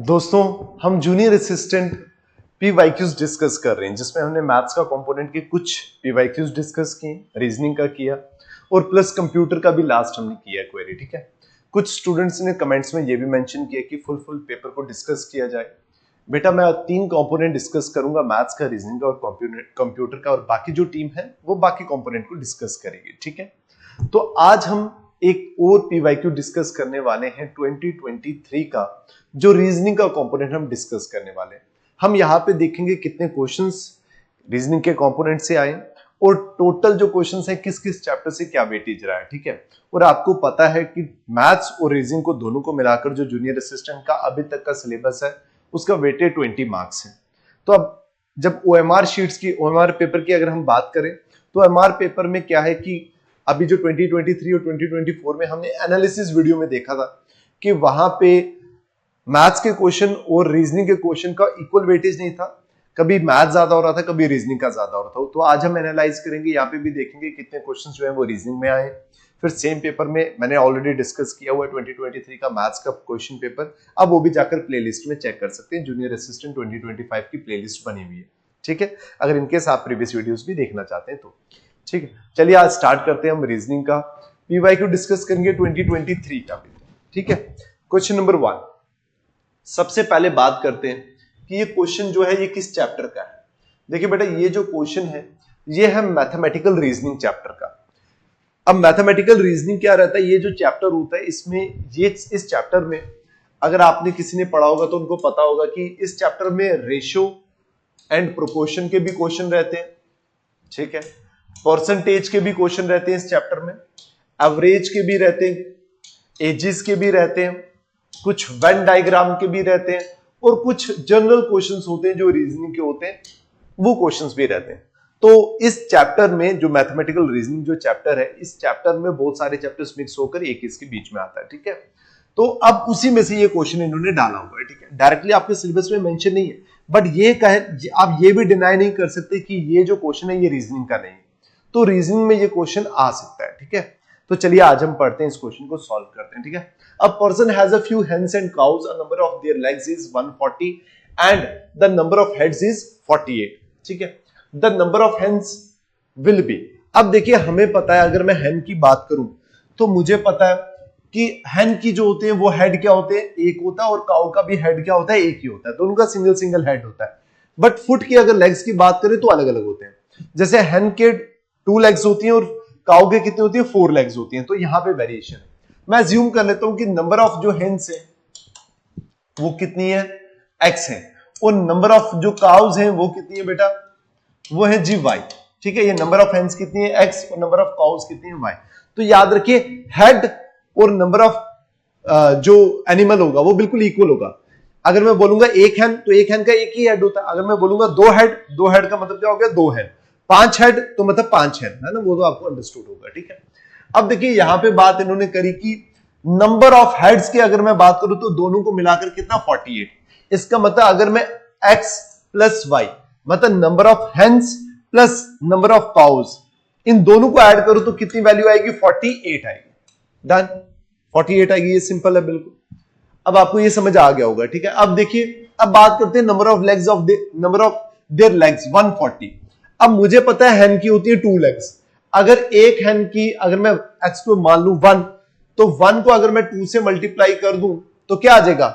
दोस्तों हम junior assistant PYQs discuss कर रहे हैं जिसमें हमने मैथ्स का कंपोनेंट के कुछ पीवाईक्यूज डिस्कस किए, रीजनिंग का किया और प्लस कंप्यूटर का भी लास्ट हमने किया क्वेरी। ठीक है, कुछ स्टूडेंट्स ने कमेंट्स में ये भी मेंशन किया कि फुल पेपर को डिस्कस किया जाए। बेटा मैं 3 कंपोनेंट डिस्कस करूंगा, मैथ्स का, रीजनिंग का और कंप्यूटर का, और बाकी जो टीम है वो बाकी कंपोनेंट को डिस्कस करेगी। ठीक है, तो आज हम एक और पीवाईक्यू डिस्कस करने वाले हैं 2023 का, जो रीजनिंग का कंपोनेंट हम डिस्कस करने वाले हैं। हम यहां पे देखेंगे कितने क्वेश्चंस रीजनिंग के कंपोनेंट से आए और टोटल जो क्वेश्चंस हैं किस किस चैप्टर से क्या वेटेज रहा है। ठीक है, और आपको पता है कि मैथ्स और रीजनिंग को दोनों को मिलाकर जो जूनियर असिस्टेंट का अभी तक का सिलेबस है उसका वेटेज 20 मार्क्स है। तो अब जब ओएमआर शीट्स की, ओएमआर पेपर की अगर हम बात करें तो ओएमआर पेपर में क्या है कि अभी जो 2023 और 2024 में हमने एनालिसिस वीडियो में देखा था कि वहां पे मैथ्स के क्वेश्चन और रीजनिंग के क्वेश्चन का इक्वल वेटेज नहीं था, कभी मैथ्स ज्यादा हो रहा था, कभी रीजनिंग का ज्यादा हो रहा था। तो आज हम एनालाइज करेंगे, यहाँ पे भी देखेंगे कितने क्वेश्चंस जो है वो रीजनिंग में आए। फिर सेम पेपर में मैंने ऑलरेडी डिस्कस किया हुआ है 2023 का मैथ्स का क्वेश्चन पेपर, अब वो भी जाकर प्लेलिस्ट में चेक कर सकते हैं। जूनियर असिस्टेंट 2025 की प्लेलिस्ट बनी हुई है। ठीक है, अगर इनकेस आप प्रीवियस वीडियोस भी देखना चाहते हैं तो। ठीक है, चलिए आज स्टार्ट करते हैं हम रीजनिंग का पीवाईक्यू डिस्कस करेंगे 2023 का। ठीक है, क्वेश्चन नंबर 1 सबसे पहले बात करते हैं कि ये क्वेश्चन जो है ये किस चैप्टर का है। देखिए बेटा, ये जो क्वेश्चन है ये है मैथमेटिकल रीजनिंग चैप्टर का। अब मैथमेटिकल रीजनिंग क्या रहता है, ये जो चैप्टर होता है इसमें ये इस चैप्टर में अगर आपने किसी ने पढ़ा होगा तो उनको पता होगा कि इस चैप्टर में रेशियो एंड प्रोपोर्शन के भी क्वेश्चन रहते हैं। ठीक है, परसेंटेज के भी क्वेश्चन रहते हैं इस चैप्टर में, एवरेज के भी रहते हैं, एजेस के भी रहते हैं, कुछ वेन डायग्राम के भी रहते हैं और कुछ जनरल क्वेश्चंस होते हैं जो रीजनिंग के होते हैं, वो क्वेश्चंस भी रहते हैं। तो इस चैप्टर में जो मैथमेटिकल रीजनिंग जो चैप्टर है, इस चैप्टर में बहुत सारे चैप्टर्स मिक्स होकर एक इसके बीच में आता है। ठीक है, तो अब उसी में से ये क्वेश्चन इन्होंने डाला हुआ है। ठीक है, डायरेक्टली आपके सिलेबस में मेंशन नहीं है, बट ये कहे आप ये भी डिनाई नहीं कर सकते कि ये जो क्वेश्चन है ये रीजनिंग का नहीं है, तो रीजनिंग में ये क्वेश्चन आ सकता है। ठीक है, तो चलिए आज हम पढ़ते हैं, इस क्वेश्चन को सॉल्व करते हैं। ठीक है, a person has a few hens and cows, a number of their legs is 140 and the number of heads is 48. ठीक है, the number of hens will be, अब देखिए हमें पता है, अगर मैं hen की बात करूं तो मुझे पता है कि hen की जो होते हैं वो हेड क्या होते हैं, एक होता है, और काउ का भी हेड क्या होता है, एक ही होता है, दोनों का सिंगल सिंगल हेड होता है। बट फुट की अगर लेग्स की बात करें तो अलग अलग होते हैं। जैसे hen के 2 लेग्स होती हैं और काउ के कितनी होती है, 4 लेग्स होती हैं। तो यहां पे वेरिएशन है। मैं अज्यूम कर लेता हूं कि नंबर ऑफ जो हेन्स है वो कितनी है, x है, और नंबर ऑफ जो काउज हैं वो कितनी है बेटा, वो है जी y। ठीक है, ये नंबर ऑफ हेन्स कितनी है x और नंबर ऑफ काउज कितनी है y। तो याद रखिए हेड और नंबर ऑफ जो एनिमल होगा वो बिल्कुल इक्वल होगा। अगर मैं बोलूंगा एक हेन तो एक हेन का एक ही हेड होता है, अगर मैं बोलूंगा दो हेड का मतलब क्या हो गया, 2 हेड, 5 हेड तो मतलब 5 हेड है ना, वो तो आपको अंडरस्टूड होगा। ठीक है, अब देखिए यहां पे बात इन्होंने करी कि नंबर ऑफ हेड्स की अगर मैं बात करूं तो दोनों को मिलाकर कितना, 48। इसका मतलब अगर मैं x प्लस y मतलब number of hens plus number of cows, इन दोनों को ऐड करूं तो कितनी वैल्यू आएगी, 48 आएगी। डन, 48 आएगी, ये सिंपल है बिल्कुल। अब आपको ये समझ आ गया होगा। ठीक है, अब देखिए अब बात करते हैं number of legs of number of their legs 140। अब मुझे पता है हेन की होती है 2 लेग्स, अगर एक हेन की अगर मैं x को मान लूं 1, तो 1 को अगर मैं 2 से मल्टीप्लाई कर दूं तो क्या आ जाएगा,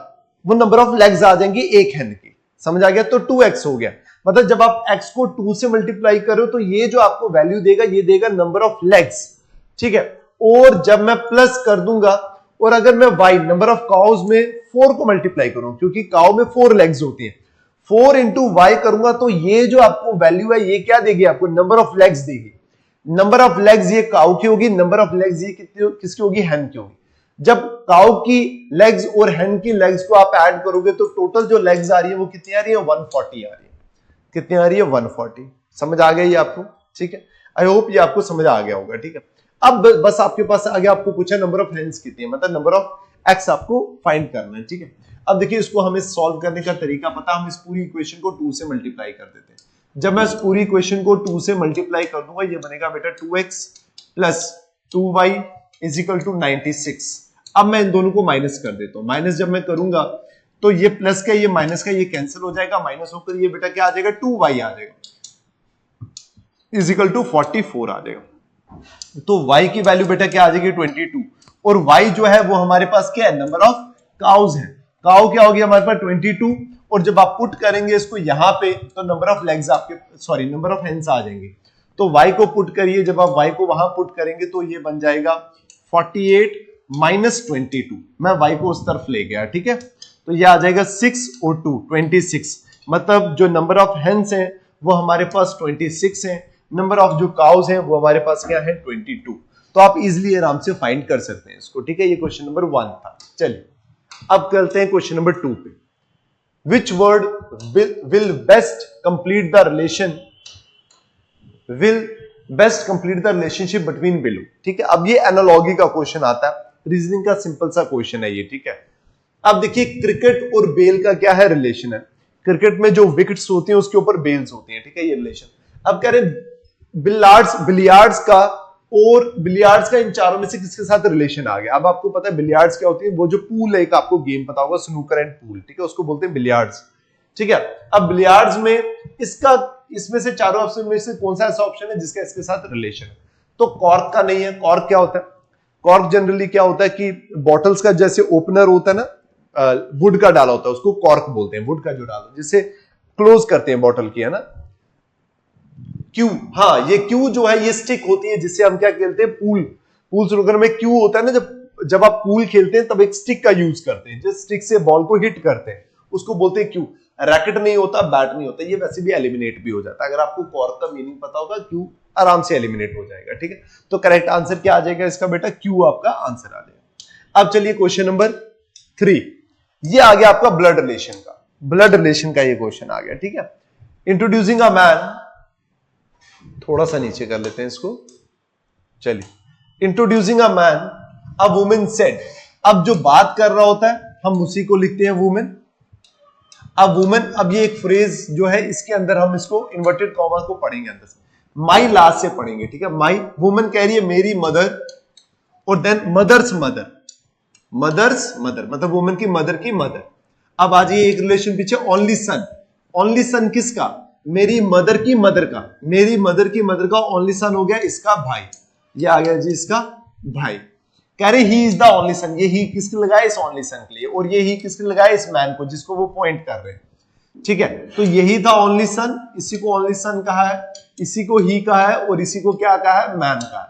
वो नंबर ऑफ लेग्स आ जाएंगी एक हेन की। समझ आ गया, तो 2x हो गया। मतलब जब आप x को 2 से मल्टीप्लाई करो तो ये जो आपको वैल्यू देगा ये देगा नंबर ऑफ लेग्स। ठीक है, और जब मैं प्लस कर दूंगा और अगर मैं y नंबर ऑफ काउज में 4 को मल्टीप्लाई करूं, क्योंकि काउ में 4 लेग्स होती है, 4 इंटू वाई करूंगा तो ये जो आपको वैल्यू है ये क्या देगी, आपको नंबर ऑफ लेग्स देगी। नंबर ऑफ लेग्स ये काउ की होगी, नंबर ऑफ लेग्स ये किसकी होगी, हेन की होगी। जब काउ की लेग्स और हेन की लेग्स को आप ऐड करोगे तो टोटल जो लेग्स आ रही है वो कितनी आ रही है, 140 आ रही है। कितनी आ रही है, 140। समझ आ गया ये आपको। ठीक है, आई होप ये आपको समझ आ गया होगा। ठीक है, अब बस आपके पास आगे आपको पूछा नंबर ऑफ हेन्स कितनी है, मतलब नंबर ऑफ एक्स आपको फाइंड करना है। ठीक है, अब देखिए इसको हमें सॉल्व करने का तरीका पता, हम इस पूरी इक्वेशन को 2 से मल्टीप्लाई कर देते हैं। जब मैं इस पूरी इक्वेशन को 2 से मल्टीप्लाई कर दूंगा ये बनेगा बेटा 2x plus 2y is equal to 96। अब मैं इन दोनों को माइनस कर देता हूं। माइनस जब मैं करूंगा तो ये प्लस का ये माइनस का ये कैंसिल हो जाएगा, माइनस होकर ये बेटा क्या आ जाएगा 2y आ जाएगा इज इक्वल टू 44 आ जाएगा। तो y की वैल्यू बेटा क्या आ जाएगी 22 और y जो है वो हमारे पास क्या है नंबर ऑफ काउज है। काउ क्या होगी हमारे पास 22 और जब आप पुट करेंगे इसको यहां पे तो नंबर ऑफ लेग्स आपके नंबर ऑफ हेन्स आ जाएंगे। तो y को पुट करिए, जब आप y को वहां पुट करेंगे तो ये बन जाएगा 48 माइनस 22, मैं y को उस तरफ ले गया, ठीक है। तो ये आ जाएगा 6 और 2 26, मतलब जो नंबर ऑफ हेन्स हैं वो हमारे पास 26 हैं, नंबर ऑफ जो काउज हैं वो हमारे पास क्या है 22। तो आप इजिली आराम से फाइंड कर सकते हैं इसको, ठीक है। ये क्वेश्चन नंबर 1 था। चलिए अब करते हैं क्वेश्चन नंबर 2 पे। Which word will best complete the relationship between below, ठीक है। अब ये एनालॉजी का क्वेश्चन आता है, रीजनिंग का सिंपल सा क्वेश्चन है ये, ठीक है। अब देखिए क्रिकेट और बेल का क्या है रिलेशन है। क्रिकेट में जो विकेट्स होती हैं उसके ऊपर बेल्स होती हैं, ठीक है, ये रिलेशन। अब कह रहे बिलियार्ड्स का इन चारों में से किसके साथ रिलेशन आ गया। अब आपको पता है बिलियार्ड्स क्या होती है, वो जो पूल है, एक आपको गेम पता होगा स्नूकर एंड पूल, ठीक है, उसको बोलते हैं बिलियार्ड्स, ठीक है। अब बिलियार्ड्स में इसमें से चारों ऑप्शन में से कौन सा ऐसा ऑप्शन है जिसका इसके साथ रिलेशन है। तो कॉर्क का नहीं है। कॉर्क क्या होता है, कॉर्क जनरली क्या होता है कि बॉटल्स का जैसे ओपनर होता है ना, वुड का डाला होता है, उसको कॉर्क बोलते हैं, वुड का जो डालो जिससे क्लोज करते हैं बॉटल की, है ना। क्यू, हाँ, ये क्यू जो है ये स्टिक होती है जिससे हम क्या खेलते हैं पूल स्नूकर में क्यू होता है ना, जब आप पूल खेलते हैं तब एक स्टिक का यूज करते हैं, जिस स्टिक से बॉल को हिट करते हैं उसको बोलते हैं क्यू। रैकेट नहीं होता, बैट नहीं होता, ये वैसे भी एलिमिनेट भी हो जाता है। अगर आपको कॉर्क का मीनिंग पता होगा क्यू आराम से एलिमिनेट हो जाएगा, ठीक है। तो करेक्ट आंसर क्या आ जाएगा इसका बेटा, क्यू आपका आंसर आ जाएगा। अब चलिए क्वेश्चन नंबर 3, ये आ गया आपका ब्लड रिलेशन का ये क्वेश्चन आ गया, ठीक है। इंट्रोड्यूसिंग अ मैन, थोड़ा सा नीचे कर लेते हैं इसको, चलिए। Introducing a man a women said, अब जो बात कर रहा होता है हम उसी को लिखते हैं वुमेन। अब वुमेन, अब ये एक फ्रेज जो है इसके अंदर हम इसको इन्वर्टेड कॉमा को पढ़ेंगे अंदर से, माई लास्ट से पढ़ेंगे, ठीक है। माई, वुमेन कह रही है मेरी मदर, और देन मदर्स मदर मतलब वुमेन की मदर। अब आ जाइए एक रिलेशन पीछे, ओनली सन किसका, मेरी मदर की मदर का ओनली सन हो गया इसका भाई, ये आ गया जी इसका भाई। कह रहे he is the only son, ये ही किसके लगाया, इस ओनली सन के लिए, और ये ही किसके लगाया, इस मैन को जिसको वो पॉइंट कर रहे हैं, ठीक है। तो यही था ओनली सन, इसी को ओनली सन कहा है, इसी को ही कहा है, और इसी को क्या कहा है, मैन कहा है।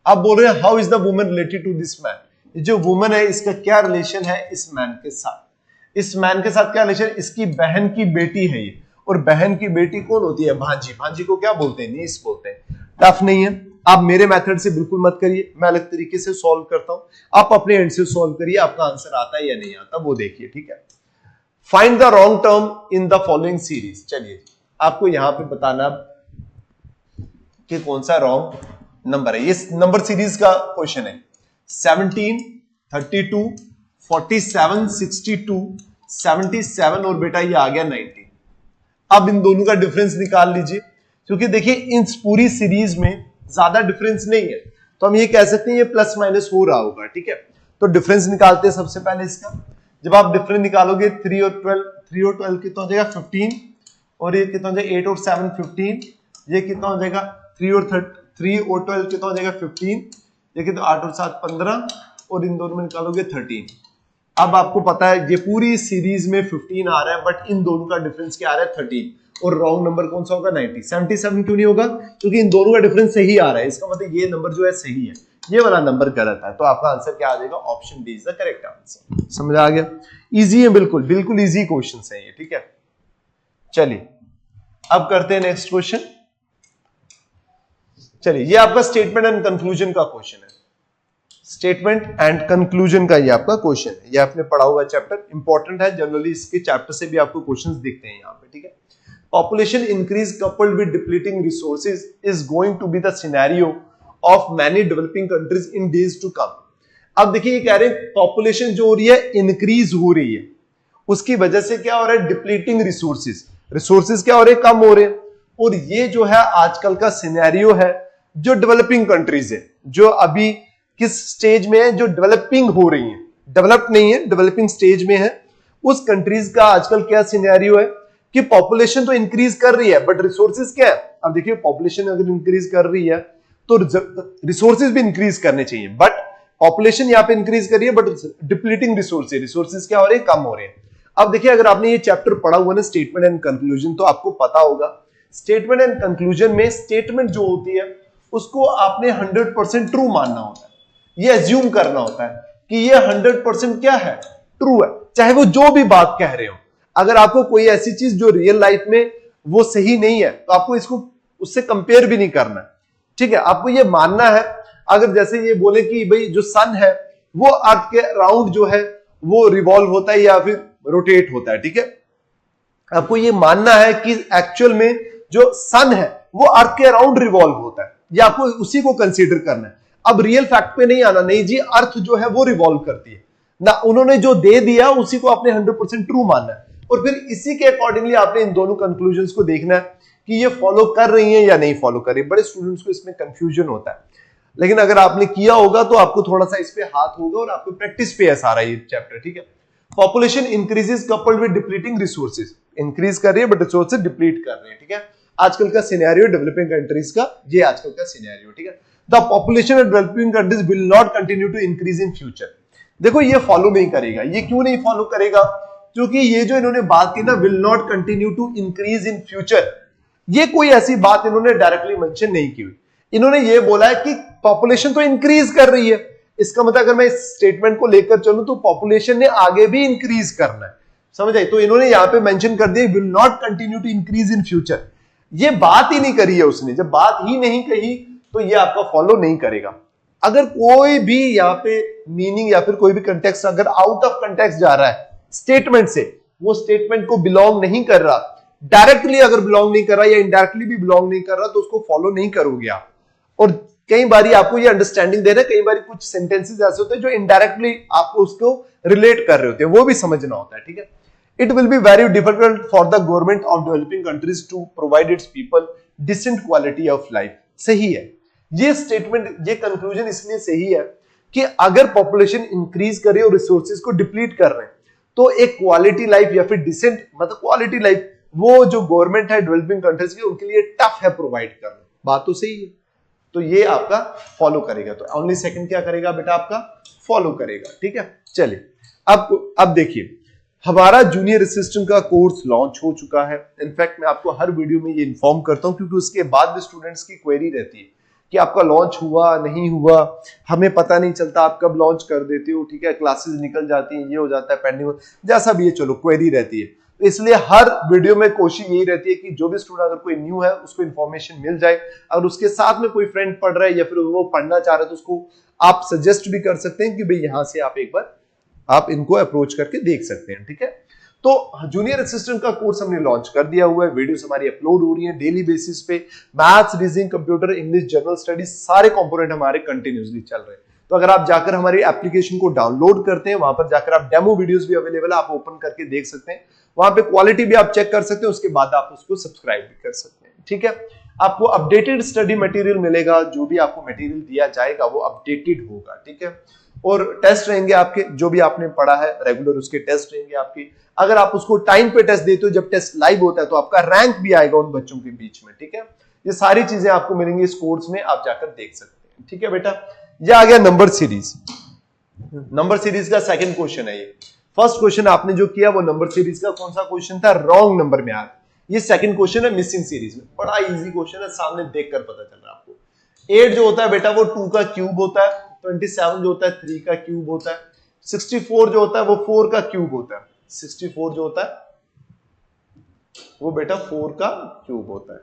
अब बोल रहे हैं how is the woman related to this man, जो वुमन है इसका क्या रिलेशन है इस मैन के साथ। इस मैन के साथ क्या रिलेशन, इसकी बहन की बेटी है ये, और बहन की बेटी कौन होती है, भांजी को क्या बोलते हैं, नीस बोलते हैं। टफ नहीं है, आप मेरे मेथड से बिल्कुल मत करिए, मैं अलग तरीके से सॉल्व करता हूं, आप अपने एंड से सॉल्व करिए, आपका आंसर आता है या नहीं आता वो देखिए, ठीक है। Find the wrong term in the following series, चलिए आपको यहां पे बताना कि कौन सा रॉन्ग नंबर है। ये नंबर सीरीज का क्वेश्चन है, 17, 32, 47, 62, 77 और बेटा ये आ गया 19। अब इन दोनों का डिफरेंस निकाल लीजिए, क्योंकि देखिए इन पूरी सीरीज में ज्यादा डिफरेंस नहीं है, तो हम ये कह सकते हैं ये प्लस माइनस हो रहा होगा, ठीक है। तो डिफरेंस निकालते हैं सबसे पहले इसका। जब आप डिफरेंस निकालोगे 3 और 12 कितना हो जाएगा 15, और ये कितना हो जाएगा 8 और 7 15, ये कितना हो जाएगा 3 और 12 कितना हो जाएगा 15, ये कितना 8 और 7 15, और इन दोनों में निकालोगे 13। अब आपको पता है ये पूरी सीरीज में 15 आ रहा है, बट इन दोनों का डिफरेंस क्या आ रहा है 13, और रॉन्ग नंबर कौन सा होगा 90। 77 क्यों नहीं होगा, क्योंकि इन दोनों का डिफरेंस सही आ रहा है, इसका मतलब ये नंबर जो है सही है, ये वाला नंबर गलत है। तो आपका आंसर क्या आ जाएगा, option D is the correct answer. समझ आ गया, इजी है, बिल्कुल इजी क्वेश्चन है ये, ठीक है। चलिए अब करते हैं नेक्स्ट क्वेश्चन। चलिए ये आपका स्टेटमेंट एंड कंक्लूजन का क्वेश्चन है, स्टेटमेंट एंड कंक्लूजन का ये आपका क्वेश्चन है, ये आपने पढ़ा हुआ चैप्टर, इंपॉर्टेंट है, जनरली इसके चैप्टर से भी आपको क्वेश्चंस दिखते हैं यहाँ पे, ठीक है। Population increase coupled with depleting resources is going to be the scenario of many developing countries in days to come. अब देखिए ये कह रहे हैं पॉपुलेशन जो हो रही है इंक्रीज हो रही है, उसकी वजह से क्या हो रहा है, डिप्लीटिंग रिसोर्सेज क्या हो रहे हैं, कम हो रहे हैं। और ये जो है आजकल का सिनेरियो है जो डेवलपिंग कंट्रीज है, जो अभी किस स्टेज में है, जो डेवलपिंग हो रही है, डेवलप नहीं है, डेवलपिंग स्टेज में है, उस कंट्रीज का आजकल क्या सिनेरियो है कि पॉपुलेशन तो इंक्रीज कर रही है बट रिसोर्सेज क्या है। अब देखिए पॉपुलेशन अगर इंक्रीज कर रही है तो रिसोर्सेज भी इंक्रीज करने चाहिए, बट पॉपुलेशन यहाँ पे इंक्रीज कर रही है बट डिप्लीटिंग रिसोर्सेज क्या हो रहे हैं, कम हो रहे हैं। अब देखिए अगर आपने ये चैप्टर पढ़ा हुआ ना स्टेटमेंट एंड कंक्लूजन, तो आपको पता होगा स्टेटमेंट एंड कंक्लूजन में स्टेटमेंट जो होती है उसको आपने 100% ट्रू मानना होता है, ये एज्यूम करना होता है कि ये 100% क्या है, ट्रू है, चाहे वो जो भी बात कह रहे हो। अगर आपको कोई ऐसी चीज जो रियल लाइफ में वो सही नहीं है तो आपको इसको उससे कंपेयर भी नहीं करना है, ठीक है। आपको ये मानना है, अगर जैसे ये बोले कि भाई जो सन है वो अर्थ के अराउंड जो है वो रिवॉल्व होता है या फिर रोटेट होता है, ठीक है। आपको ये मानना है कि एक्चुअल में जो सन है वो अर्थ के अराउंड रिवॉल्व होता है, या आपको उसी को कंसीडर करना है। अब रियल फैक्ट पे नहीं आना, नहीं जी अर्थ जो है वो रिवॉल्व करती है ना, उन्होंने जो दे दिया उसी को आपने 100% ट्रू मानना है, और फिर इसी के अकॉर्डिंगली आपने इन दोनों कंक्लूजन्स को देखना है कि ये फॉलो कर रही है या नहीं फॉलो कर रही है। बड़े स्टूडेंट्स को इसमें कंफ्यूजन होता है, लेकिन अगर आपने किया होगा तो आपको थोड़ा सा इस पे हाथ होगा और आपको प्रैक्टिस पे है सारा ये चैप्टर, ठीक है। Population increases coupled with depleting resources, increase कर रही है बट रिसोर्सेज डिप्लीट कर रहे हैं, ठीक है। आजकल का सिनेरियो डेवलपिंग कंट्रीज का, ये आजकल का सिनेरियो, ठीक है। The population of developing countries will not continue to increase in future. देखो ये फॉलो नहीं करेगा, ये क्यों नहीं फॉलो करेगा, क्योंकि ये जो इन्होंने बात की ना will not continue to increase in future, ये कोई ऐसी बात इन्होंने डायरेक्टली मेंशन नहीं की हुई। इन्होंने ये बोला है कि पॉपुलेशन तो इंक्रीज कर रही है, इसका मतलब अगर मैं इस स्टेटमेंट को लेकर चलूं तो पॉपुलेशन ने आगे भी इंक्रीज करना है, समझ आई। तो इन्होंने यहां पे मेंशन कर दिया will not continue to increase in future, ये बात ही नहीं करी है उसने। जब बात ही नहीं कही तो ये आपका फॉलो नहीं करेगा। अगर कोई भी यहाँ पे मीनिंग या फिर कोई भी कंटेक्स्ट अगर आउट ऑफ कंटेक्स्ट जा रहा है स्टेटमेंट से, वो स्टेटमेंट को बिलोंग नहीं कर रहा, डायरेक्टली अगर बिलोंग नहीं कर रहा या इनडायरेक्टली भी बिलोंग नहीं कर रहा, तो उसको फॉलो नहीं करोगे आप। और कई बारी आपको ये अंडरस्टैंडिंग दे रहे हैं, कई बारी कुछ सेंटेंसेस ऐसे होते हैं जो इनडायरेक्टली आपको उसको रिलेट कर रहे होते हैं, वो भी समझना होता है, ठीक है। It will be very difficult for the government of developing countries to provide its people decent quality of life। सही है ये स्टेटमेंट, ये कंक्लूजन इसलिए सही है कि अगर पॉपुलेशन इंक्रीज करे और रिसोर्सेज को डिप्लीट कर रहे हैं तो एक क्वालिटी लाइफ या फिर डिसेंट मतलब क्वालिटी लाइफ वो जो गवर्नमेंट है डेवलपिंग कंट्रीज की उनके लिए टफ है प्रोवाइड करना। बात तो सही है, तो ये आपका फॉलो करेगा। तो ओनली सेकंड क्या करेगा बेटा, आपका फॉलो करेगा, ठीक है। चलिए अब देखिए हमारा जूनियर असिस्टेंट का कोर्स लॉन्च हो चुका है। इनफैक्ट मैं आपको हर वीडियो में ये इन्फॉर्म करता हूं क्योंकि उसके बाद भी स्टूडेंट्स की क्वेरी रहती है कि आपका लॉन्च हुआ नहीं हुआ, हमें पता नहीं चलता, आप कब लॉन्च कर देते हो, ठीक है, क्लासेस निकल जाती हैं, ये हो जाता है पेंडिंग, जैसा भी ये चलो क्वेरी रहती है। तो इसलिए हर वीडियो में कोशिश यही रहती है कि जो भी स्टूडेंट अगर कोई न्यू है उसको इन्फॉर्मेशन मिल जाए, अगर उसके साथ में कोई फ्रेंड पढ़ रहा है या फिर वो पढ़ना चाह रहा है तो उसको आप सजेस्ट भी कर सकते हैं कि भाई यहां से आप एक बार आप इनको अप्रोच करके देख सकते हैं, ठीक है। तो जूनियर असिस्टेंट का कोर्स हमने लॉन्च कर दिया हुआ है, वीडियोस हमारी अपलोड हो रही हैं डेली बेसिस पे, maths, reasoning, computer, English, general studies सारे कंपोनेंट हमारे कंटिन्यूअसली चल रहे हैं। तो अगर आप जाकर हमारी एप्लीकेशन को डाउनलोड करते हैं, वहां पर जाकर आप डेमो वीडियोस भी अवेलेबल है, आप ओपन करके देख सकते हैं, वहां पे क्वालिटी भी आप चेक कर सकते हैं, उसके बाद आप उसको सब्सक्राइब भी कर सकते हैं, ठीक है। आपको अपडेटेड स्टडी मटेरियल मिलेगा, जो भी आपको मटेरियल दिया जाएगा वो अपडेटेड होगा, ठीक है। और टेस्ट रहेंगे आपके, जो भी आपने पढ़ा है रेगुलर उसके टेस्ट रहेंगे आपके। अगर आप उसको टाइम पे टेस्ट देते हो, जब टेस्ट लाइव होता है तो आपका रैंक भी आएगा उन बच्चों के बीच में, ठीक है। ये सारी चीजें आपको मिलेंगी इस कोर्स में, आप जाकर देख सकते हैं, ठीक है बेटा। ये आ गया नंबर सीरीज। नंबर सीरीज का सेकंड क्वेश्चन है ये। फर्स्ट क्वेश्चन आपने जो किया वो नंबर सीरीज का कौन सा क्वेश्चन था, रॉन्ग नंबर में आ। ये सेकंड क्वेश्चन है मिसिंग सीरीज में, बड़ा इजी क्वेश्चन है, सामने देखकर पता चल रहा है आपको। 8 जो होता है बेटा वो 2 का क्यूब होता है, 27 जो होता है 3 का क्यूब होता है, 64 जो होता है वो 4 का क्यूब होता है, 64 जो होता है वो बेटा 4 का क्यूब होता है,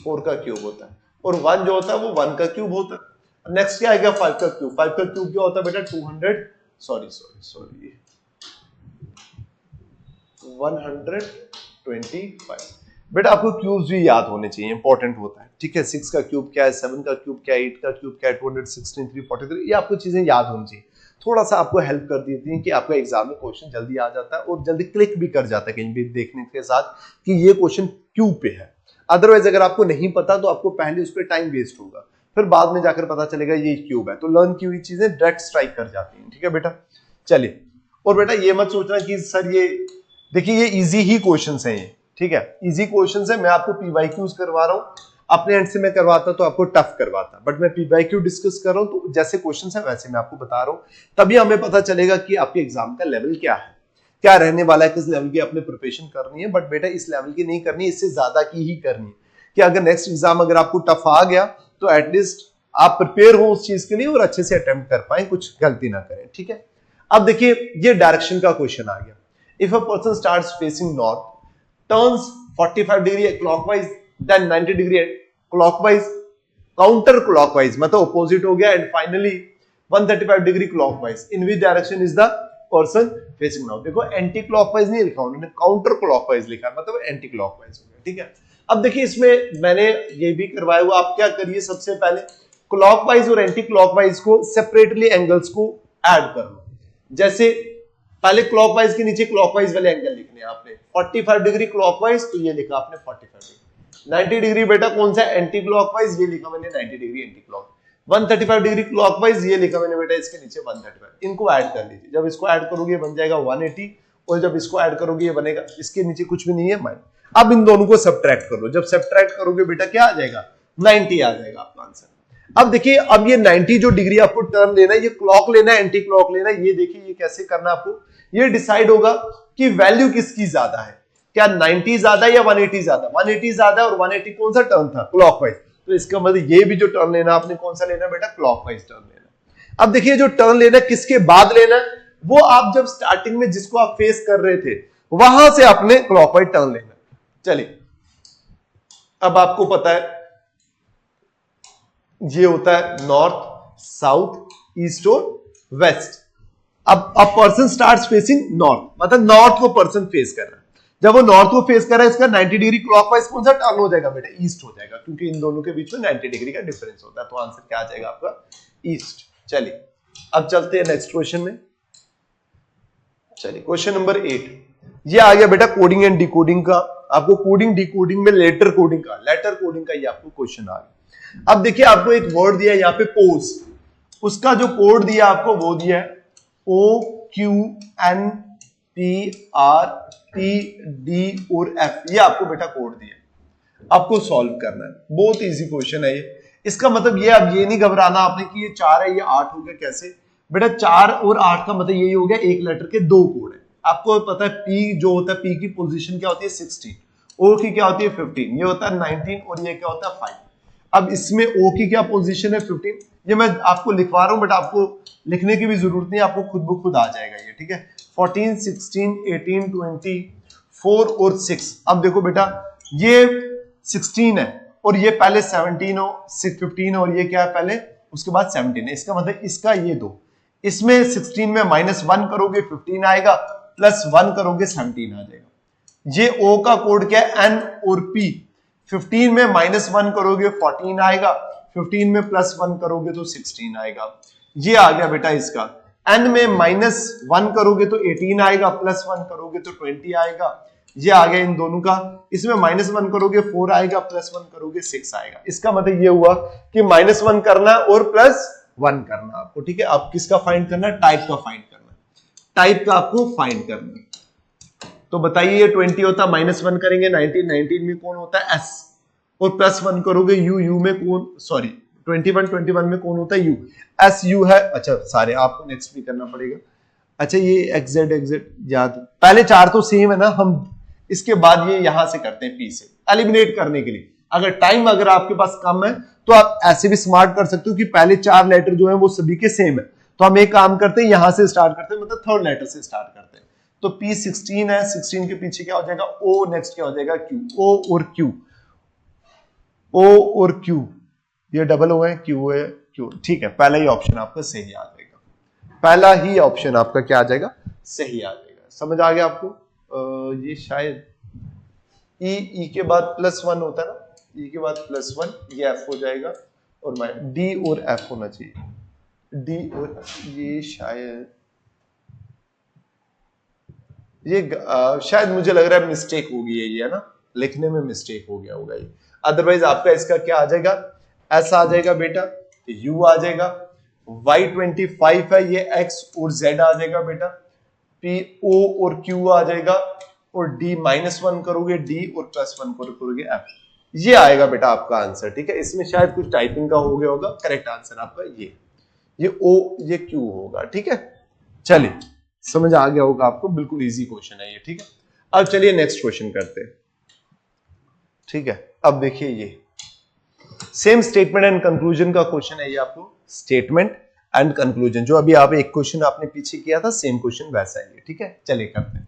4 का क्यूब होता है, और 1 जो होता है वो 1 का क्यूब होता है। नेक्स्ट क्या आएगा 5 का क्यूब, 5 का क्यूब क्या होता है बेटा 125 बेटा। आपको क्यूब्स भी याद होने चाहिए, इंपॉर्टेंट होता है, ठीक है। 6 का क्यूब क्या है, 7 का क्यूब क्या है, 8 का क्यूब क्या है, 216, 343, ये आपको चीजें याद होनी चाहिए। थोड़ा सा आपको हेल्प कर देती है कि आपका एग्जाम में क्वेश्चन जल्दी आ जाता है और जल्दी क्लिक भी कर जाता है कहीं भी देखने के साथ कि ये क्वेश्चन क्यूब पे है। अदरवाइज अगर आपको नहीं पता तो आपको पहले उस पर टाइम वेस्ट होगा, फिर बाद में जाकर पता चलेगा ये क्यूब है। तो लर्न की हुई चीजें डायरेक्ट स्ट्राइक कर जाती हैं, ठीक है बेटा। चलिए और बेटा ये मत सोचना कि सर ये देखिए ये इजी ही क्वेश्चंस हैं ये, ठीक है, इजी क्वेश्चंस है, मैं आपको पीवाईक्यूज करवा रहा हूं, अपने एंड से मैं करवाता तो आपको टफ करवाता, बट मैं पीवाईक्यू डिस्कस कर रहा हूं तो जैसे क्वेश्चंस है वैसे मैं आपको बता रहा हूं, तभी हमें पता चलेगा कि आपके एग्जाम का लेवल क्या है, क्या रहने वाला है, किस लेवल की अपने प्रिपरेशन करनी है। बट बेटा इस लेवल की नहीं करनी, इससे ज्यादा की ही करनी है कि अगर नेक्स्ट एग्जाम अगर आपको टफ आ गया तो एटलीस्ट आप प्रिपेयर हो उस चीज के लिए और अच्छे से अटेम्प्ट कर पाए, कुछ गलती ना करें, ठीक है। अब देखिए ये डायरेक्शन का क्वेश्चन आ गया। If a person starts facing north, turns 45 degree clockwise, then 90 degree clockwise, counter clockwise मतलब अपोजिट हो गया, and finally 135 degree clockwise, in which direction is the person facing north. देखो एंटी क्लॉकवाइज नहीं लिखा उन्होंने, काउंटर क्लॉकवाइज लिखा, मतलब anti clockwise हो गया, ठीक है। अब देखिए इसमें मैंने ये भी करवाया हुआ, आप क्या करिए सबसे पहले क्लॉकवाइज और एंटी क्लॉकवाइज को सेपरेटली एंगल्स को ऐड कर लो। जैसे पहले क्लॉकवाइज के नीचे क्लॉकवाइज वाले एंगल लिखने हैं आपने, 45 डिग्री क्लॉकवाइज तो ये लिखा आपने 45 डिग्री, 90 डिग्री बेटा कौन सा एंटी क्लॉकवाइज, ये लिखा मैंने 90 degree anti clock, 135 degree clockwise ये लिखा मैंने बेटा इसके नीचे 135, इनको ऐड कर लीजिए। जब इसको ऐड करोगे बन जाएगा 180, और जब इसको ऐड करोगे ये बनेगा, इसके नीचे कुछ भी नहीं है माइनस। अब इन दोनों को सब्ट्रैक्ट कर लो, जब सब्ट्रैक्ट करोगे बेटा क्या आ जाएगा, 90 आ जाएगा आपका आंसर। अब देखिए अब ये 90 जो डिग्री आपको टर्न लेना है, ये क्लॉक लेना है एंटी क्लॉक लेना है, ये देखिए ये कैसे करना आपको, ये डिसाइड होगा कि वैल्यू किसकी ज्यादा है, क्या 90 ज्यादा है या 180 ज्यादा, 180 ज्यादा है, और 180 कौन सा टर्न था, क्लॉकवाइज, तो इसका मतलब ये भी जो टर्न लेना आपने कौन सा लेना बेटा, क्लॉकवाइज टर्न लेना। अब देखिए जो टर्न लेना किसके बाद लेना है, वो आप जब स्टार्टिंग में जिसको आप फेस कर रहे थे वहां से आपने क्लॉकवाइज टर्न लेना। चलिए अब आपको पता है ये होता है नॉर्थ, साउथ, ईस्ट और वेस्ट। अब पर्सन स्टार्ट्स फेसिंग नॉर्थ, मतलब नॉर्थ को पर्सन फेस कर रहा है, जब वो नॉर्थ को फेस कर रहा है इसका 90 डिग्री क्लॉकवाइज कौन सा टर्न हो जाएगा बेटा, ईस्ट हो जाएगा, क्योंकि इन दोनों के बीच में 90 डिग्री का डिफरेंस होता है, तो आंसर क्या आ जाएगा आपका, ईस्ट। चलिए अब चलते हैं नेक्स्ट क्वेश्चन में। चलिए क्वेश्चन नंबर 8, ये आ गया बेटा कोडिंग एंड डिकोडिंग का, आपको कोडिंग डिकोडिंग में लेटर कोडिंग का ये आपको क्वेश्चन आ गया। अब देखिए आपको एक वर्ड दिया है यहाँ पे पोज, उसका जो कोड दिया आपको वो दिया है OQNPRTD और F, ये आपको बेटा कोड दिया है, आपको सॉल्व करना है, बहुत इजी क्वेश्चन है ये। इसका मतलब ये, अब ये नहीं घबराना आपने कि ये 4 है ये 8 हो गया, कैसे बेटा 4 और 8 का मतलब यही हो गया एक लेटर के 2 कोड है। आपको पता है P जो होता है, P की पोजीशन क्या होती है 16, O की क्या होती है 15, ये होता है 19 और ये क्या होता है 5। अब इसमें O की क्या पोजीशन है 15, ये मैं आपको लिखवा रहा हूं बट आपको लिखने की भी जरूरत नहीं, आपको खुद ब खुद आ जाएगा ये, ठीक है। 14, 16, 18, 20, 4 और 6। अब देखो बेटा ये 16 है और ये पहले 17 हो, 15 और ये क्या है पहले, उसके बाद 17 है, इसका मतलब इसका ये दो, इसमें 16 में -1 करोगे 15 आएगा, +1 करोगे 17 आ जाएगा। ये O का कोड क्या है N और P, 15 में -1 करोगे 14 आएगा, 15 में +1 करोगे तो 16 आएगा। ये आ गया बेटा इसका, N में -1 करोगे तो 18 आएगा, +1 करोगे तो 20 आएगा। ये आ गया इन दोनों का, इसमें -1 करोगे 4 आएगा, +1 करोगे 6 आएगा। इसका मतलब ये हुआ कि -1 करना और +1 करना आपको, ठीक है। आप किसका फाइंड करना है, टाइप का फाइंड करना, टाइप का आपको फाइंड करना है। तो बताइए ये 20 होता है, -1 करेंगे 19 में कौन होता है S, और +1 करोगे U में कौन, सॉरी 21 में कौन होता है U, SU है। अच्छा सारे आपको नेक्स्ट भी करना पड़ेगा। अच्छा ये XZ याद, पहले 4 तो सेम है ना, हम इसके बाद ये यहां से करते हैं P से एलिमिनेट करने के लिए। अगर टाइम अगर आपके पास कम है तो आप ऐसे भी स्मार्ट कर सकते हो कि पहले 4 लेटर जो है वो सभी के सेम है, तो हम एक काम करते हैं यहां से स्टार्ट करते हैं, मतलब 3rd लेटर से स्टार्ट करते हैं। तो P 16 है, 16 के पीछे क्या हो जाएगा O, नेक्स्ट क्या हो जाएगा Q, O और Q, ये डबल O है, Q है Q, ठीक है। पहला ही ऑप्शन आपका सही आ जाएगा, पहला ही ऑप्शन आपका क्या आ जाएगा, सही आ जाएगा। समझ आ गया आपको? ये शायद E के बाद +1 होता है ना, E के बाद +1, ये F हो जाएगा, और D और F होना चाहिए, D और ये शायद ये शायद मुझे लग रहा है मिस्टेक होगी ये, है ना, लिखने में मिस्टेक हो गया होगा ये। अदरवाइज आपका इसका क्या आ जाएगा, S आ जाएगा बेटा, U आ जाएगा, Y 25 है, ये X और Z आ जाएगा बेटा, P O और Q आ जाएगा और D -1 करोगे D और +1 करोगे F। ये आएगा बेटा आपका आंसर, ठीक है। इसमें शायद कुछ टाइपिंग का हो गया होगा, करेक्ट आंसर आपका ये O ये Q होगा, ठीक है। चलिए समझ आ गया होगा आपको, बिल्कुल इजी क्वेश्चन है ये, ठीक है। अब चलिए नेक्स्ट क्वेश्चन करते हैं, ठीक है। अब देखिए ये सेम स्टेटमेंट एंड कंक्लूजन का क्वेश्चन है ये आपको, स्टेटमेंट एंड कंक्लूजन, जो अभी आप एक क्वेश्चन आपने पीछे किया था सेम क्वेश्चन वैसा है, ठीक है। चलिए करते हैं।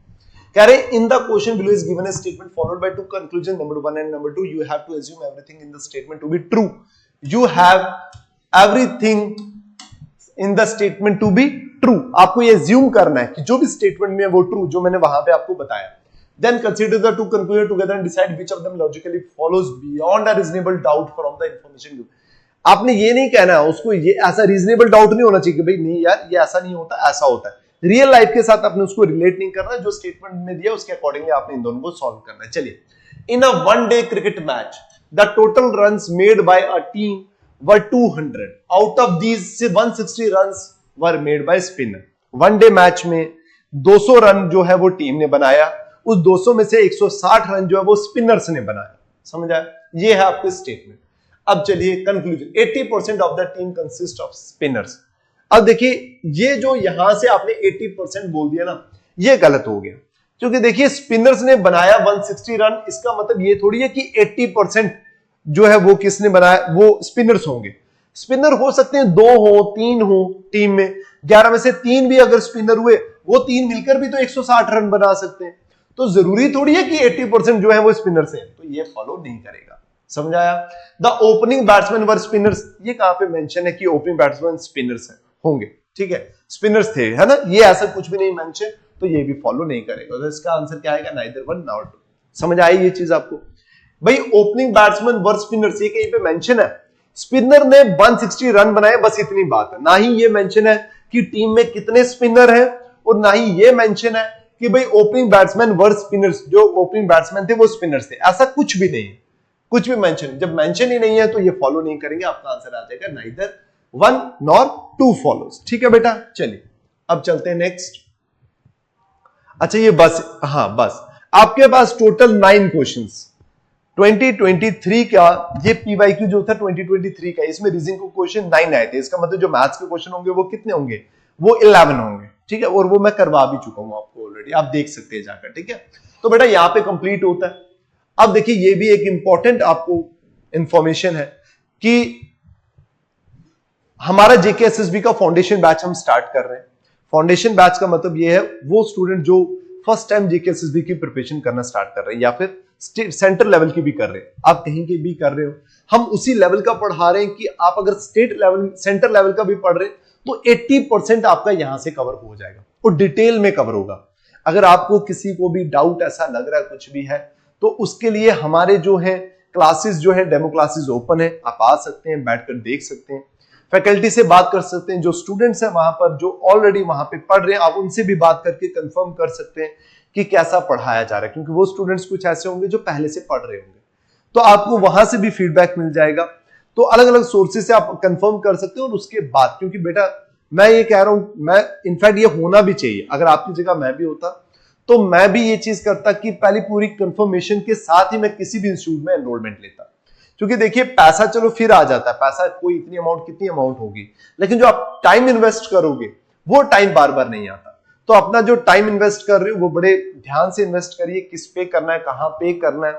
कह रहे in the question below is given a statement followed by two conclusion, number 1 and number 2, you have to assume everything in the statement to be true. You have everything in the statement to be true. आपको ये assume करना है कि जो भी statement में है वो ट्रू, जो मैंने वहां पे आपको बताया। Then consider the two conclusions together and decide which of them logically follows beyond a reasonable doubt from the information given. आपने ये नहीं कहना है उसको, ये ऐसा रीजनेबल डाउट नहीं होना चाहिए कि भाई नहीं यार ये ऐसा नहीं होता, ऐसा होता है। रियल लाइफ के साथ आपने उसको रिलेट नहीं करना, जो स्टेटमेंट में दिया उसके अकॉर्डिंगली आपने इन दोनों को सॉल्व करना है। चलिए, in a one day cricket match the total runs made by a team were 200, out of these 160 runs were made by spinner. One day match में 200 रन जो है वो टीम ने बनाया, उस 200 में से 160 रन जो है वो स्पिनर्स ने बनाया। समझ आया? ये है आपके स्टेटमेंट। अब चलिए conclusion, 80% of the team consist off spinners. अब देखिए ये जो यहां से आपने 80% बोल दिया ना, ये गलत हो गया, क्योंकि देखिए स्पिनर्स ने बनाया 160 रन, इसका मतलब ये थोड़ी है कि 80% जो है वो किसने बनाया, वो स्पिनर्स होंगे। स्पिनर हो सकते हैं 2 हो 3 हो टीम में, 11 में से 3 भी अगर स्पिनर हुए, वो 3 मिलकर भी तो 160 रन बना सकते हैं। तो जरूरी थोड़ी है कि 80% जो है वो स्पिनर से, तो ये फॉलो नहीं करेगा। समझ आया? The opening batsman were spinners, ये कहां पे मेंशन है कि ओपनिंग बैट्समैन स्पिनर्स होंगे, ठीक है, स्पिनर्स थे, है ना, ये ऐसा कुछ भी नहीं मेंशन, तो ये भी फॉलो नहीं करेगा। तो इसका आंसर क्या आएगा, नाइदर वन नॉर टू। समझ आई ये चीज आपको? भाई ओपनिंग बैट्समैन वर स्पिनर्स, ये कहीं पे मेंशन है, स्पिनर ने 160 रन बनाए, बस इतनी बात है। ना ही ये मेंशन है कि टीम में कितने स्पिनर हैं, और ना ही ये मेंशन है कि भाई ओपनिंग बैट्समैन वर स्पिनर्स, जो ओपनिंग बैट्समैन थे वो स्पिनर्स थे, ऐसा कुछ भी नहीं है, कुछ भी मेंशन। जब मेंशन ही नहीं है तो ये फॉलो नहीं करेंगे, आपका आंसर आ जाएगा neither one nor two follows. ठीक है बेटा, चलिए अब चलते हैं नेक्स्ट। अच्छा ये बस, हाँ बस, आपके पास टोटल 9 क्वेश्चंस 2023 का, ये पीवाईक्यू जो था 2023 का, इसमें रीजनिंग को क्वेश्चन 9 आए थे। इसका मतलब जो मैथ्स के क्वेश्चन होंगे वो कितने होंगे, वो 11 होंगे, ठीक है, और वो मैं करवा भी चुका हूं आपको ऑलरेडी, आप देख सकते हैं जाकर, ठीक है। तो बेटा यहां पे कंप्लीट होता है। अब देखिए ये भी एक इंपॉर्टेंट आपको इंफॉर्मेशन है कि हमारा जेकेएसएसबी का फाउंडेशन बैच हम स्टार्ट कर रहे हैं। फाउंडेशन बैच का मतलब ये है वो स्टूडेंट जो फर्स्ट टाइम जेकेएसएसबी की प्रिपरेशन करना स्टार्ट कर रहे हैं, या फिर सेंटर लेवल की भी कर रहे हैं, आप कहीं के भी कर रहे हो, हम उसी लेवल का पढ़ा रहे हैं कि आप अगर स्टेट लेवल सेंटर लेवल का भी पढ़ रहे हैं तो 80% आपका यहां से कवर हो जाएगा और डिटेल में कवर होगा। अगर आपको किसी को भी डाउट ऐसा लग रहा है कुछ भी है, तो उसके लिए हमारे जो है क्लासेस जो है डेमो क्लासेस ओपन है, आप आ सकते हैं, बैठकर देख सकते हैं, फैकल्टी से बात कर सकते हैं, जो स्टूडेंट्स हैं वहां पर जो ऑलरेडी वहां पे पढ़ रहे हैं, आप उनसे भी बात करके कंफर्म कर सकते हैं कि कैसा पढ़ाया जा रहा है, क्योंकि वो स्टूडेंट्स कुछ ऐसे होंगे जो पहले से पढ़ रहे होंगे, तो आपको वहां से भी फीडबैक मिल जाएगा। तो अलग अलग सोर्सेज से आप कंफर्म कर सकते हो। और उसके बाद, क्योंकि बेटा मैं ये कह रहा हूं, मैं इनफैक्ट ये होना भी चाहिए, अगर आपकी जगह मैं भी होता तो मैं भी ये चीज करता कि पहले पूरी कंफर्मेशन के साथ ही मैं किसी भी इंस्टीट्यूट में एनरोलमेंट लेता। क्योंकि देखिए पैसा चलो फिर आ जाता है, पैसा कोई इतनी अमाउंट कितनी अमाउंट होगी, लेकिन जो आप टाइम इन्वेस्ट करोगे वो टाइम बार बार नहीं आता। तो अपना जो टाइम इन्वेस्ट कर रहे हो वो बड़े ध्यान से इन्वेस्ट करिए, किस पे करना है, कहां पे करना है,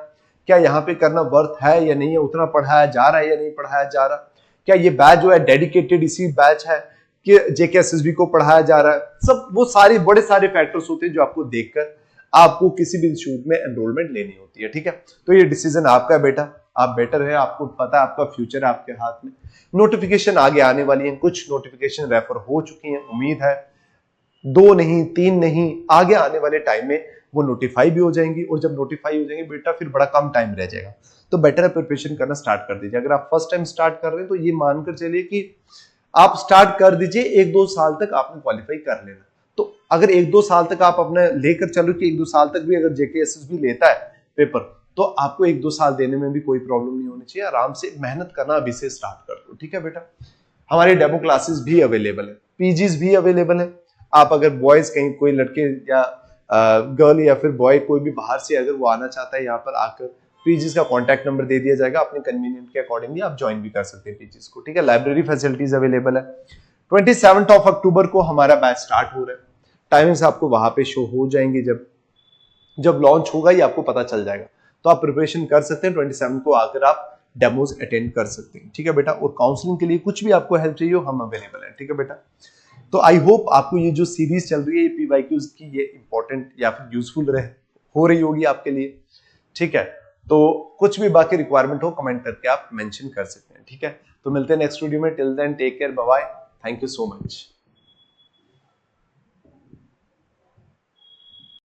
क्या यहाँ पे करना वर्थ है या नहीं है, उतना पढ़ाया जा रहा है या नहीं पढ़ाया जा रहा, क्या ये बैच जो है डेडिकेटेड इसी बैच है कि जेकेएसएसबी को पढ़ाया जा रहा है। सब वो सारे बड़े सारे फैक्टर्स होते हैं जो आपको देखकर आपको किसी भी इंस्टीट्यूट में एनरोलमेंट लेनी होती है, ठीक है। तो ये डिसीजन आपका है बेटा, आप बेटर है, आपको पता है आपका फ्यूचर है आपके हाथ में। नोटिफिकेशन आगे आने वाली है, कुछ नोटिफिकेशन रेफर हो चुकी हैं, उम्मीद है 2 नहीं 3 नहीं, आगे आने वाले टाइम में वो नोटिफाई भी हो जाएंगी, और जब नोटिफाई हो जाएंगी बेटा फिर बड़ा कम टाइम रह जाएगा, तो बेटर है प्रिपरेशन करना स्टार्ट कर दीजिए। अगर आप फर्स्ट टाइम स्टार्ट कर रहे हैं तो ये मानकर चलिए कि आप स्टार्ट कर दीजिए, 1-2 साल तक आपने क्वालिफाई कर लेना। तो अगर 1-2 साल तक आप अपने लेकर चलो कि 1-2 साल तक भी अगर जेकेएसएसबी लेता है पेपर, तो आपको 1-2 साल देने में भी कोई प्रॉब्लम नहीं होनी चाहिए। आराम से मेहनत करना अभी से स्टार्ट कर दो, ठीक है बेटा। हमारी डेमो क्लासेस भी अवेलेबल है, पीजीज भी अवेलेबल है, आप अगर बॉयज कहीं कोई लड़के या गर्ल या फिर बॉय कोई भी बाहर से अगर वो आना चाहता है यहाँ पर आकर, पीजीज का कॉन्टैक्ट नंबर दे दिया जाएगा, अपने कन्वीनियंट के अकॉर्डिंगली आप ज्वाइन भी कर सकते हैं पीजीज को, ठीक है। लाइब्रेरी फैसिलिटीज अवेलेबल है। 27 अक्टूबर को हमारा बैच स्टार्ट हो रहा है। टाइमिंग्स आपको वहां पे शो हो जाएंगे, जब लॉन्च होगा ये आपको पता चल जाएगा, तो आप प्रिपरेशन कर सकते हैं। 27 को आकर आप डेमोज अटेंड कर सकते हैं, ठीक है बेटा। और काउंसलिंग के लिए कुछ भी आपको हेल्प चाहिए हो, हम अवेलेबल है, ठीक है बेटा। तो आई होप आपको ये जो सीरीज चल रही है पीवाईक्यूज की, ये इंपॉर्टेंट या फिर यूजफुल हो रही होगी आपके लिए, ठीक है। तो कुछ भी बाकी रिक्वायरमेंट हो कमेंट करके आप मेंशन कर सकते हैं, ठीक है। तो मिलते हैं नेक्स्ट वीडियो में। Till then take care, bye bye, thank you so much.